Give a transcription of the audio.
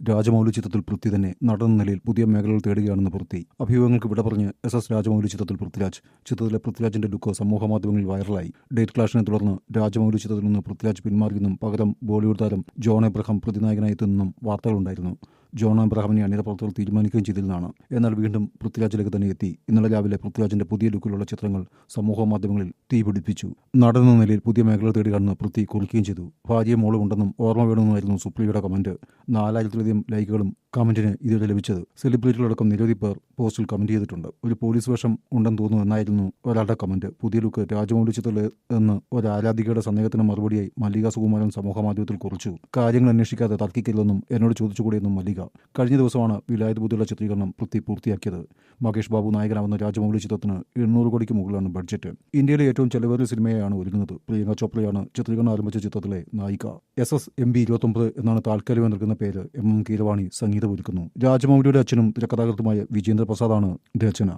രാജമൗലി ചിത്രത്തിൽ പൃഥ്വി തന്നെ നടന്ന നിലയിൽ പുതിയ മേഖലകൾ തേടുകയാണെന്ന് പൃഥ്വി. അഭിമുഖങ്ങൾക്ക് വിട പറഞ്ഞ് എസ് രാജമൗലി ചിത്രത്തിൽ പൃഥ്വിരാജ്. ചിത്രത്തിലെ പൃഥ്വിരാജിന്റെ ലുക്ക് സമൂഹമാധ്യമങ്ങളിൽ വൈറലായി. ഡേറ്റ് ക്ലാഷിനെ തുടർന്ന് രാജമൗലി ചിത്രത്തിൽ നിന്ന് പൃഥ്വിരാജ് പിന്മാറിയെന്നും പകരം ബോളിവുഡ് താരം ജോൺ എബ്രഹാം പ്രതിനായകനായി എത്തുന്നെന്നും വാർത്തകളുണ്ടായിരുന്നു. ജോൺ എബ്രഹാമിനെ അണിയറ പ്രവർത്തകർ തീരുമാനിക്കുകയും ചെയ്തിരുന്നതാണ്. എന്നാൽ വീണ്ടും പൃഥ്വിരാജിലേക്ക് തന്നെ എത്തി. ഇന്നലെ രാവിലെ പൃഥ്വിരാജിന്റെ പുതിയ ലുക്കിലുള്ള ചിത്രങ്ങൾ സമൂഹമാധ്യമങ്ങളിൽ തീപിടിപ്പിച്ചു. നടന്ന നിലയിൽ പുതിയ മേഖലകൾ തേടുകയാണെന്ന് പൃഥ്വി കുറിക്കുകയും ചെയ്തു. ഭാര്യയും മോളും ഉണ്ടെന്നും ഓർമ്മ വേണമെന്നായിരുന്നു സുപ്രിയയുടെ കമന്റ്. 4000-ലധികം ലൈക്കുകളും കമന്റിന് ഇതുവരെ ലഭിച്ചത്. സെലിബ്രിറ്റികളടക്കം നിരവധി പേർ പോസ്റ്റിൽ കമന്റ് ചെയ്തിട്ടുണ്ട്. ഒരു പോലീസ് വേഷം ഉണ്ടെന്ന് തോന്നുന്നു എന്നായിരുന്നു ഒരാളുടെ കമന്റ്. പുതിയ ലുക്ക് രാജമൗലി ചിത്രത്തിൽ എന്ന് ഒരു ആരാധികയുടെ സന്ദേഹത്തിന് മറുപടിയായി മല്ലിക സുകുമാരൻ സമൂഹമാധ്യമത്തിൽ കുറിച്ചു. കാര്യങ്ങൾ അന്വേഷിക്കാതെ തർക്കിക്കില്ലെന്നും എന്നോട് ചോദിച്ചുകൂടിയെന്നും മല്ലിക. കഴിഞ്ഞ ദിവസമാണ് വിലായത് ബുദ്ധിയുള്ള ചിത്രീകരണം പൃഥ്വി പൂർത്തിയാക്കിയത്. മഹേഷ് ബാബു നായകനാവുന്ന രാജമൗലി ചിത്രത്തിന് 800 കോടിക്ക് മുകളിലാണ് ബഡ്ജറ്റ്. ഇന്ത്യയിലെ ഏറ്റവും ചെലവേറിയ സിനിമയാണ് ഒരുങ്ങുന്നത്. പ്രിയങ്ക ചോപ്രയാണ് ചിത്രീകരണം ആരംഭിച്ച ചിത്രത്തിലെ നായിക. SSMB29 എന്നാണ് താൽക്കാലികമായി നൽകുന്ന പേര്. MM കീരവാണി സംഗീതമൊരുക്കുന്നു. രാജമൗലിയുടെ അച്ഛനും തിരക്കഥാകൃത്തുമായ വിജേന്ദ്ര പ്രസാദാണ് രചന.